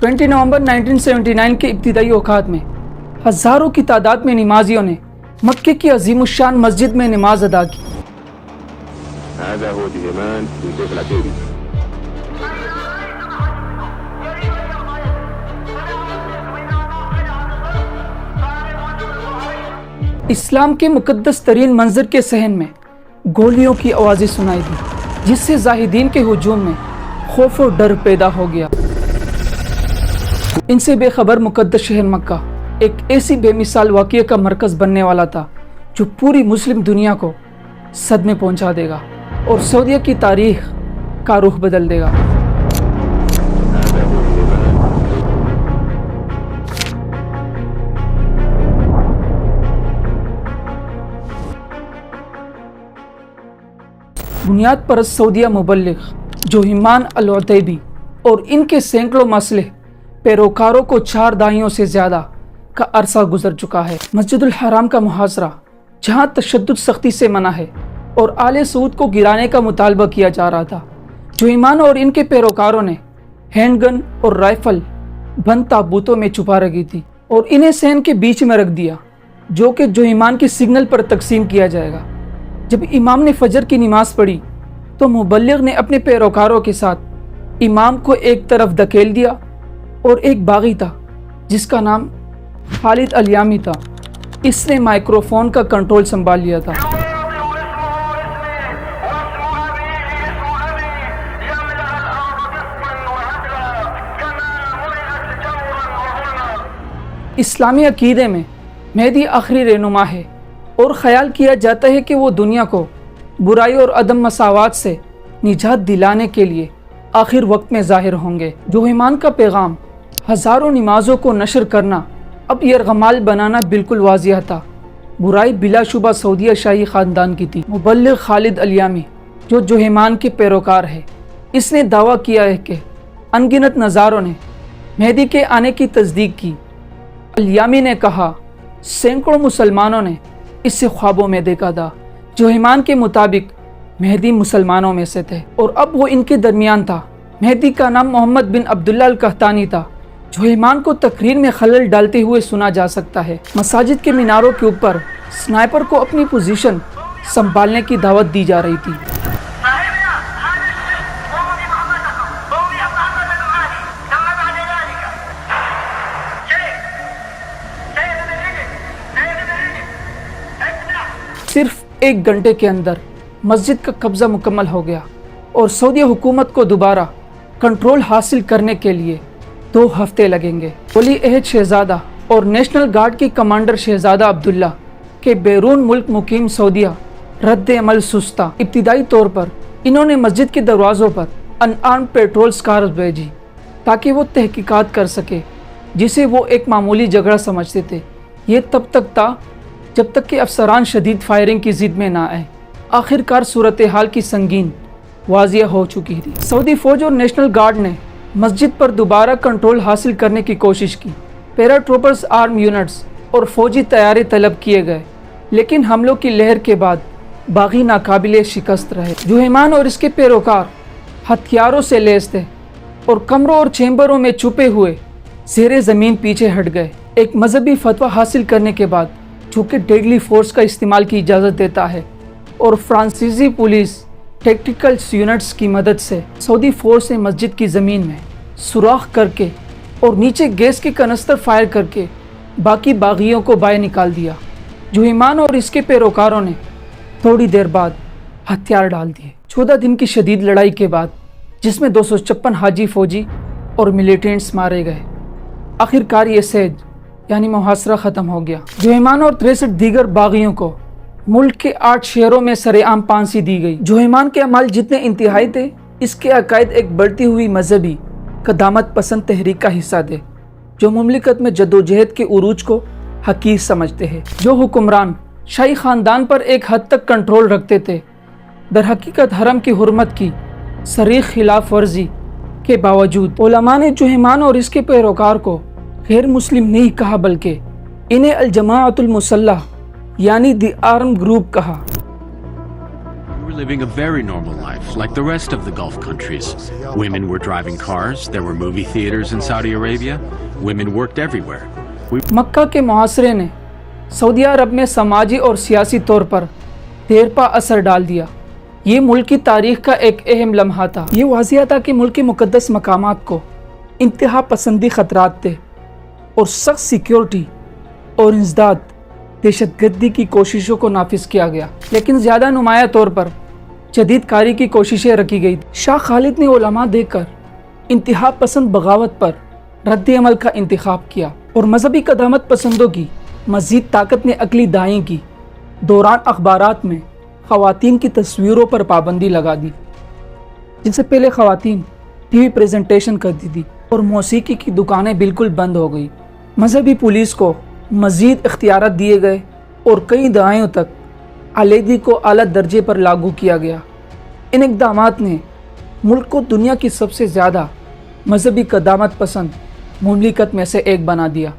20 नवंबर 1979 के इब्तिदाई औकात में हज़ारों की तादाद में नमाजियों ने मक्के की अजीमुश्शान मस्जिद में नमाज अदा की। هذا هو اليمن في البيت العتيبي. इस्लाम के मुकद्दस तरीन मंजर के सहन में गोलियों की आवाज़ें सुनाई दी, जिससे जाहिदीन के हुजूम में खौफ और डर पैदा हो गया। इनसे बेखबर मुकद्दस शहर मक्का एक ऐसी बेमिसाल वाक़िया का मरकज़ बनने वाला था जो पूरी मुस्लिम दुनिया को सदमे पहुंचा देगा और सऊदीया की तारीख का रुख बदल देगा। هذا هو اليمن. बुनियाद परस्त सऊदीया मुबल्लिग जोहिमान अल-उतैबी और इनके सैकड़ों मसले पैरोकारों को 4 दहाइयों से ज़्यादा का अरसा गुजर चुका है। मस्जिदुल हराम का मुहासरा, जहाँ तशद्दुद सख्ती से मना है और आले सऊद को गिराने का मुतालबा किया जा रहा था। जोहिमान और इनके पैरोकारों ने हैंडगन और राइफल बंद ताबूतों में छुपा रखी थी और इन्हें सहन के बीच में रख दिया, जो कि जोहिमान के सिग्नल पर तकसीम किया जाएगा। जब इमाम ने फजर की नमाज पढ़ी तो मुबल्लिग ने अपने पैरोकारों के साथ इमाम को एक तरफ धकेल दिया और एक बागी था जिसका नाम खालिद अल-यामी था। इसने माइक्रोफोन का कंट्रोल संभाल लिया था। इस्लामी अकीदे में मेहदी आखिरी रहनुमा है और ख़याल किया जाता है कि वो दुनिया को बुराई और अदम मसावात से निजात दिलाने के लिए आखिर वक्त में ज़ाहिर होंगे। जोहिमान का पैगाम हज़ारों नमाज़ों को नशर करना, अब यरगमाल बनाना बिल्कुल वाज़िह था। बुराई बिलाशुबा सऊदीया शाही ख़ानदान की थी। मुबल्लिग खालिद अल-यामी जो जोहिमान के पैरोकार है, इसने दावा किया है कि अनगिनत नज़ारों ने मेहदी के आने की तस्दीक की। अल-यामी ने कहा, सैकड़ों मुसलमानों ने इसे ख्वाबों में देखा था। जोहिमान के मुताबिक मेहदी मुसलमानों में से थे और अब वो इनके दरमियान था। मेहदी का नाम मोहम्मद बिन अब्दुल्ला अल-कहतानी था। जोहिमान को तकरीर में खलल डालते हुए सुना जा सकता है। मसाजिद के मीनारों के ऊपर स्नाइपर को अपनी पोजीशन संभालने की दावत दी जा रही थी। सिर्फ 1 घंटे के अंदर मस्जिद का कब्जा मुकम्मल हो गया और सऊदी हुकूमत को दोबारा कंट्रोल हासिल करने के लिए 2 हफ्ते लगेंगे। वली अहद शहजादा और नेशनल गार्ड के कमांडर शहजादा अब्दुल्ला के बैरून मुल्क मुकीम सऊदीया रद्द अमल सुस्ता। इब्तिदाई तौर पर इन्होंने मस्जिद के दरवाज़ों पर अनआर्म्ड पेट्रोल कार्स भेजी ताकि वो तहकीकात कर सके, जिसे वो एक मामूली झगड़ा समझते थे। ये तब तक था जब तक कि अफसरान शदीद फायरिंग की जिद में ना आए। आखिरकार सूरत हाल की संगीन वाजिया हो चुकी थी। सऊदी फ़ौज और नेशनल गार्ड ने मस्जिद पर दोबारा कंट्रोल हासिल करने की कोशिश की। पैराट्रूपर्स, आर्म यूनिट्स और फ़ौजी तैयारी तलब किए गए, लेकिन हमलों की लहर के बाद बागी नाकाबिले शिकस्त रहे। जोहिमान और इसके पैरोकार हथियारों से लैस थे और कमरों और चैम्बरों में छुपे हुए ज़ेरे ज़मीन पीछे हट गए। एक मजहबी फतवा हासिल करने के बाद, जो कि डेडली फोर्स का इस्तेमाल की इजाज़त देता है, और फ्रांसीसी पुलिस टैक्टिकल यूनिट्स की मदद से सऊदी फोर्स ने मस्जिद की ज़मीन में सुराख करके और नीचे गैस के कनस्तर फायर करके बाकी बागियों को बाहर निकाल दिया। जोहिमान और इसके पैरोकारों ने थोड़ी देर बाद हथियार डाल दिए। 14 दिन की शदीद लड़ाई के बाद, जिसमें 256 हाजी फौजी और मिलिटेंट्स मारे गए, आखिरकार ये सेज यानी मुहासरा ख़त्म हो गया। जोहिमान और 63 दीगर बागियों को मुल्क के 8 शहरों में सरेआम फांसी दी गई। जोहिमान के अमाल जितने इंतहाई थे, इसके अकायद एक बढ़ती हुई मजहबी कदामत पसंद तहरीक का हिस्सा थे, जो मुमलिकत में जद्दोजहद के उरूज को हकीर समझते हैं। जो हुक्मरान शाही ख़ानदान पर एक हद तक कंट्रोल रखते थे, दर हकीकत हरम की हुर्मत की सरीख खिलाफ वर्जी के बावजूद उलमा ने जोहिमान और इसके पैरोकार को गैर मुस्लिम नहीं कहा, बल्कि इन्हें अल जमाअतुल मुसल्लह यानी दी आर्म ग्रुप कहा। were living a very normal life, like the rest of the Gulf countries. Women were driving cars, there were movie theaters in Saudi Arabia, women worked everywhere. مکہ کے معاشرے نے سعودی عرب میں سماجی اور سیاسی طور پر دیرپا اثر ڈال دیا. یہ ملک کی تاریخ کا ایک اہم لمحہ تھا. یہ واضح تھا کہ ملک کے مقدس مقامات کو انتہا پسندی خطرات تھے اور سخت سیکیورٹی اور انسداد دہشت گردی کی کوششوں کو نافذ کیا گیا، لیکن زیادہ نمایاں طور پر جدید کاری کی کوششیں رکھی گئی. شاہ خالد نے علماء دے کر انتہا پسند بغاوت پر رد عمل کا انتخاب کیا اور مذہبی قدامت پسندوں کی مزید طاقت نے عقلی دائیں کی دوران اخبارات میں خواتین کی تصویروں پر پابندی لگا دی، جن سے پہلے خواتین ٹی وی پریزنٹیشن کرتی تھی، اور موسیقی کی دکانیں بالکل بند ہو گئی. مذہبی پولیس کو مزید اختیارات دیے گئے اور کئی دہائیوں تک علیحدگی کو اعلیٰ درجے پر لاگو کیا گیا. ان اقدامات نے ملک کو دنیا کی سب سے زیادہ مذہبی قدامت پسند مملکت میں سے ایک بنا دیا.